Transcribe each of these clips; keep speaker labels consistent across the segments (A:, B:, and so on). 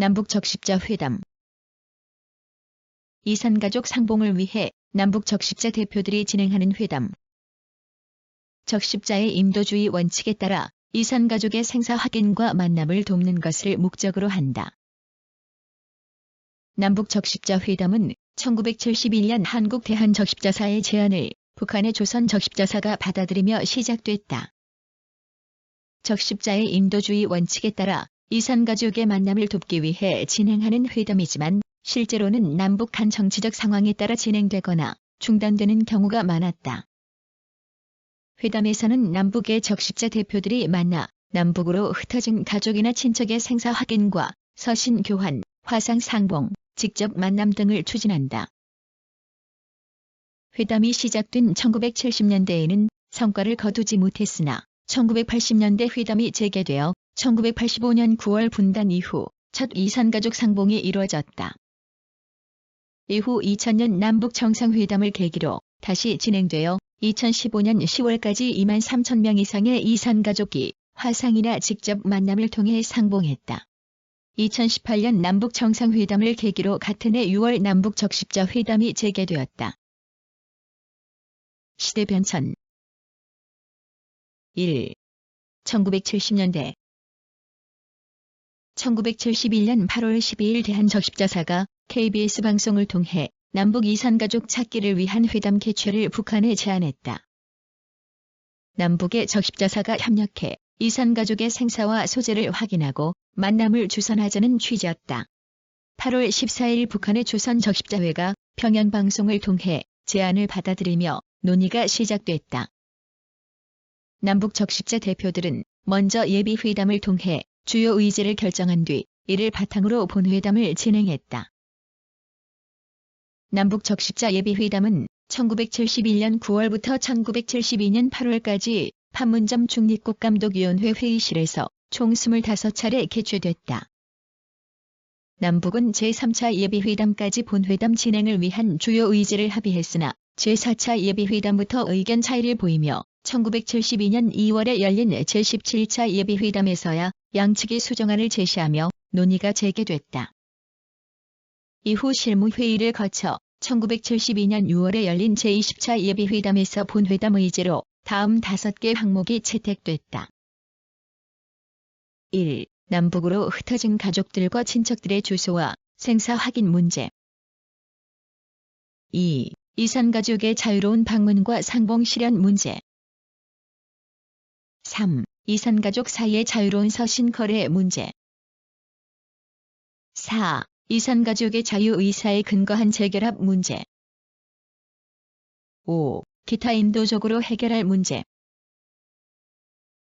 A: 남북 적십자 회담. 이산가족 상봉을 위해 남북 적십자 대표들이 진행하는 회담. 적십자의 인도주의 원칙에 따라 이산가족의 생사 확인과 만남을 돕는 것을 목적으로 한다. 남북 적십자 회담은 1971년 한국 대한적십자사의 제안을 북한의 조선 적십자사가 받아들이며 시작됐다. 적십자의 인도주의 원칙에 따라 이산가족의 만남을 돕기 위해 진행하는 회담이지만 실제로는 남북 간 정치적 상황에 따라 진행되거나 중단되는 경우가 많았다. 회담에서는 남북의 적십자 대표들이 만나 남북으로 흩어진 가족이나 친척의 생사 확인과 서신 교환, 화상 상봉, 직접 만남 등을 추진한다. 회담이 시작된 1970년대에는 성과를 거두지 못했으나 1980년대 회담이 재개되어 1985년 9월 분단 이후 첫 이산가족 상봉이 이루어졌다. 이후 2000년 남북 정상회담을 계기로 다시 진행되어 2015년 10월까지 23,000명 이상의 이산가족이 화상이나 직접 만남을 통해 상봉했다. 2018년 남북 정상회담을 계기로 같은 해 6월 남북 적십자 회담이 재개되었다. 시대 변천 1. 1970년대 1971년 8월 12일 대한적십자사가 KBS 방송을 통해 남북 이산가족 찾기를 위한 회담 개최를 북한에 제안했다. 남북의 적십자사가 협력해 이산가족의 생사와 소재를 확인하고 만남을 주선하자는 취지였다. 8월 14일 북한의 조선 적십자회가 평양 방송을 통해 제안을 받아들이며 논의가 시작됐다. 남북 적십자 대표들은 먼저 예비회담을 통해 주요 의제를 결정한 뒤 이를 바탕으로 본회담을 진행했다. 남북 적십자 예비회담은 1971년 9월부터 1972년 8월까지 판문점 중립국감독위원회 회의실에서 총 25차례 개최됐다. 남북은 제3차 예비회담까지 본회담 진행을 위한 주요 의제를 합의했으나 제4차 예비회담부터 의견 차이를 보이며 1972년 2월에 열린 제17차 예비회담에서야 양측이 수정안을 제시하며 논의가 재개됐다. 이후 실무회의를 거쳐 1972년 6월에 열린 제20차 예비회담에서 본회담 의제로 다음 5개 항목이 채택됐다. 1. 남북으로 흩어진 가족들과 친척들의 주소와 생사 확인 문제. 2. 이산가족의 자유로운 방문과 상봉 실현 문제. 3. 이산가족 사이의 자유로운 서신 거래 문제. 4. 이산가족의 자유의사에 근거한 재결합 문제. 5. 기타 인도적으로 해결할 문제.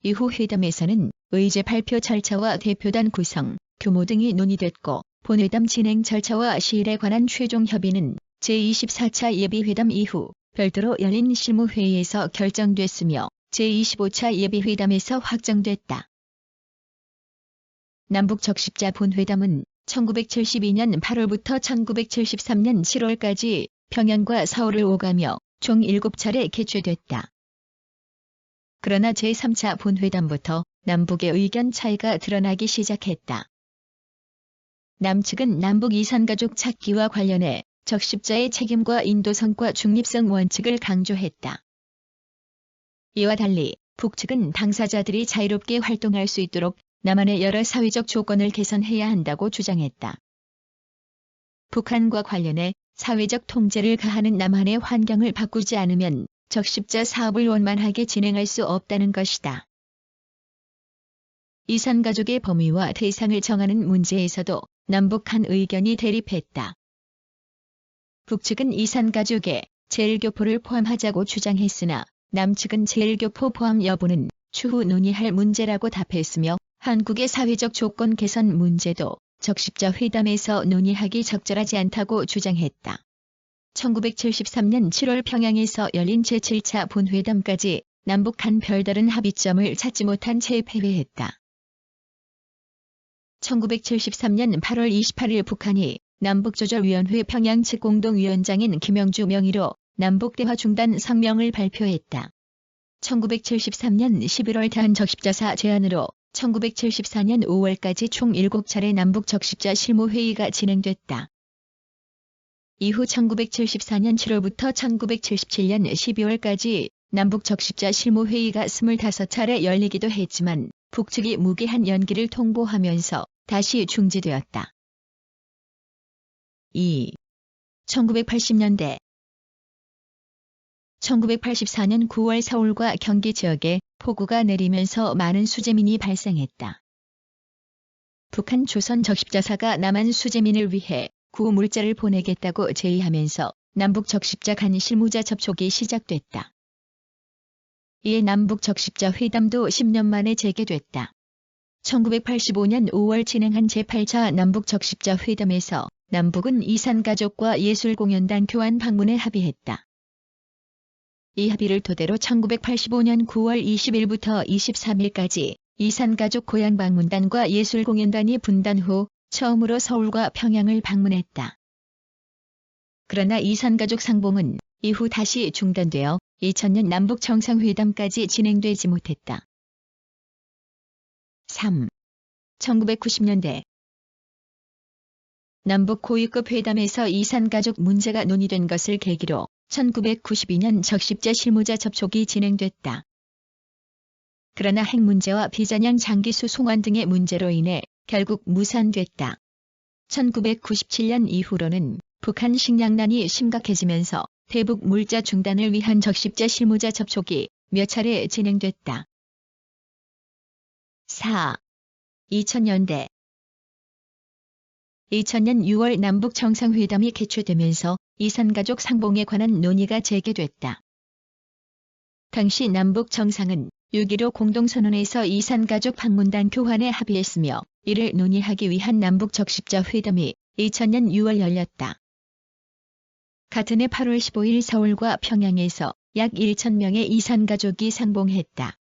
A: 이후 회담에서는 의제 발표 절차와 대표단 구성, 규모 등이 논의됐고 본회담 진행 절차와 시일에 관한 최종 협의는 제24차 예비회담 이후 별도로 열린 실무회의에서 결정됐으며 제25차 예비회담에서 확정됐다. 남북 적십자 본회담은 1972년 8월부터 1973년 7월까지 평양과 서울을 오가며 총 7차례 개최됐다. 그러나 제3차 본회담부터 남북의 의견 차이가 드러나기 시작했다. 남측은 남북 이산가족 찾기와 관련해 적십자의 책임과 인도성과 중립성 원칙을 강조했다. 이와 달리 북측은 당사자들이 자유롭게 활동할 수 있도록 남한의 여러 사회적 조건을 개선해야 한다고 주장했다. 북한과 관련해 사회적 통제를 가하는 남한의 환경을 바꾸지 않으면 적십자 사업을 원만하게 진행할 수 없다는 것이다. 이산가족의 범위와 대상을 정하는 문제에서도 남북 간 의견이 대립했다. 북측은 이산가족에 제1교포를 포함하자고 주장했으나 남측은 제1교포 포함 여부는 추후 논의할 문제라고 답했으며 한국의 사회적 조건 개선 문제도 적십자 회담에서 논의하기 적절하지 않다고 주장했다. 1973년 7월 평양에서 열린 제7차 본회담까지 남북 간 별다른 합의점을 찾지 못한 채 패배했다. 1973년 8월 28일 북한이 남북조절위원회 평양 측 공동위원장인 김영주 명의로 남북대화 중단 성명을 발표했다. 1973년 11월 대한적십자사 제안으로 1974년 5월까지 총 7차례 남북 적십자 실무회의가 진행됐다. 이후 1974년 7월부터 1977년 12월까지 남북 적십자 실무회의가 25차례 열리기도 했지만 북측이 무기한 연기를 통보하면서 다시 중지되었다. 2. 1980년대 1984년 9월 서울과 경기 지역에 폭우가 내리면서 많은 수재민이 발생했다. 북한 조선 적십자사가 남한 수재민을 위해 구호 물자를 보내겠다고 제의하면서 남북 적십자 간 실무자 접촉이 시작됐다. 이에 남북 적십자 회담도 10년 만에 재개됐다. 1985년 5월 진행한 제8차 남북 적십자 회담에서 남북은 이산가족과 예술공연단 교환 방문에 합의했다. 이 합의를 토대로 1985년 9월 20일부터 23일까지 이산가족 고향방문단과 예술공연단이 분단 후 처음으로 서울과 평양을 방문했다. 그러나 이산가족 상봉은 이후 다시 중단되어 2000년 남북 정상회담까지 진행되지 못했다. 3. 1990년대 남북 고위급 회담에서 이산가족 문제가 논의된 것을 계기로 1992년 적십자 실무자 접촉이 진행됐다. 그러나 핵 문제와 비자냥 장기수 송환 등의 문제로 인해 결국 무산됐다. 1997년 이후로는 북한 식량난이 심각해지면서 대북 물자 중단을 위한 적십자 실무자 접촉이 몇 차례 진행됐다. 4. 2000년대 2000년 6월 남북 정상회담이 개최되면서 이산가족 상봉에 관한 논의가 재개됐다. 당시 남북 정상은 6.15 공동선언에서 이산가족 방문단 교환에 합의했으며 이를 논의하기 위한 남북 적십자 회담이 2000년 6월 열렸다. 같은 해 8월 15일 서울과 평양에서 약 1,000명의 이산가족이 상봉했다.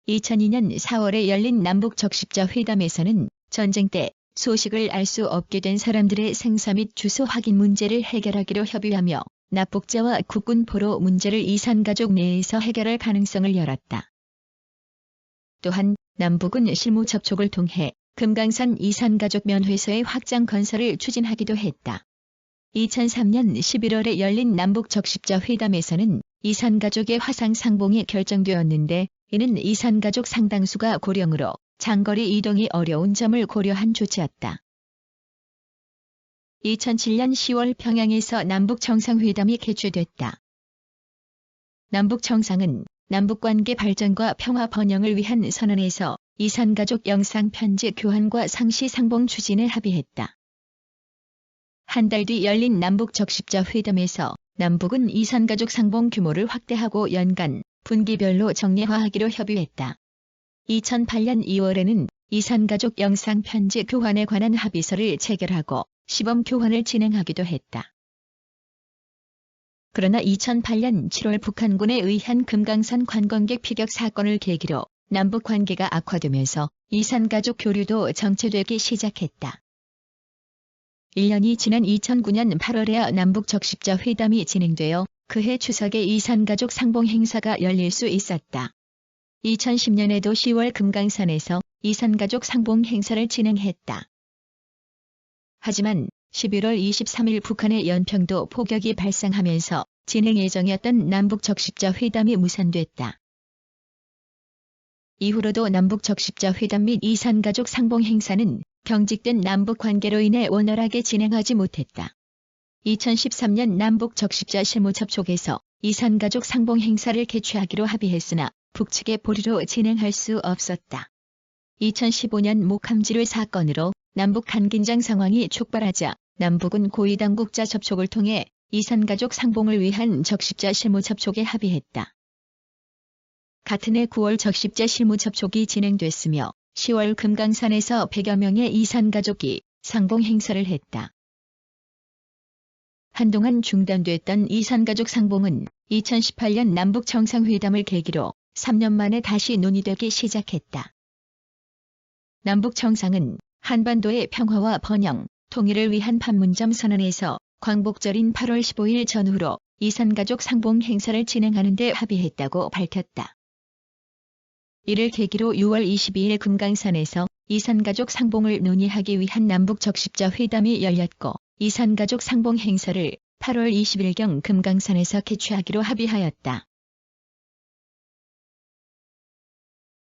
A: 2002년 4월에 열린 남북 적십자 회담에서는 전쟁 때 소식을 알 수 없게 된 사람들의 생사 및 주소 확인 문제를 해결하기로 협의하며 납북자와 국군 포로 문제를 이산가족 내에서 해결할 가능성을 열었다. 또한 남북은 실무 접촉을 통해 금강산 이산가족 면회소의 확장 건설을 추진하기도 했다. 2003년 11월에 열린 남북 적십자 회담에서는 이산가족의 화상 상봉이 결정되었는데 이는 이산가족 상당수가 고령으로 장거리 이동이 어려운 점을 고려한 조치였다. 2007년 10월 평양에서 남북 정상회담이 개최됐다. 남북 정상은 남북관계 발전과 평화 번영을 위한 선언에서 이산가족 영상 편지 교환과 상시 상봉 추진에 합의했다. 한 달 뒤 열린 남북 적십자 회담에서 남북은 이산가족 상봉 규모를 확대하고 연간, 분기별로 정례화하기로 협의했다. 2008년 2월에는 이산가족 영상 편지 교환에 관한 합의서를 체결하고 시범 교환을 진행하기도 했다. 그러나 2008년 7월 북한군에 의한 금강산 관광객 피격 사건을 계기로 남북 관계가 악화되면서 이산가족 교류도 정체되기 시작했다. 1년이 지난 2009년 8월에야 남북 적십자 회담이 진행되어 그해 추석에 이산가족 상봉 행사가 열릴 수 있었다. 2010년에도 10월 금강산에서 이산가족 상봉 행사를 진행했다. 하지만 11월 23일 북한의 연평도 포격이 발생하면서 진행 예정이었던 남북 적십자 회담이 무산됐다. 이후로도 남북 적십자 회담 및 이산가족 상봉 행사는 경직된 남북 관계로 인해 원활하게 진행하지 못했다. 2013년 남북 적십자 실무 접촉에서 이산가족 상봉 행사를 개최하기로 합의했으나 북측의 보류로 진행할 수 없었다. 2015년 목함지뢰 사건으로 남북 간 긴장 상황이 촉발하자 남북은 고위당국자 접촉을 통해 이산가족 상봉을 위한 적십자 실무 접촉에 합의했다. 같은 해 9월 적십자 실무 접촉이 진행됐으며 10월 금강산에서 100여 명의 이산가족이 상봉 행사를 했다. 한동안 중단됐던 이산가족 상봉은 2018년 남북 정상회담을 계기로 3년 만에 다시 논의되기 시작했다. 남북 정상은 한반도의 평화와 번영, 통일을 위한 판문점 선언에서 광복절인 8월 15일 전후로 이산가족 상봉 행사를 진행하는 데 합의했다고 밝혔다. 이를 계기로 6월 22일 금강산에서 이산가족 상봉을 논의하기 위한 남북 적십자 회담이 열렸고 이산가족 상봉 행사를 8월 20일경 금강산에서 개최하기로 합의하였다.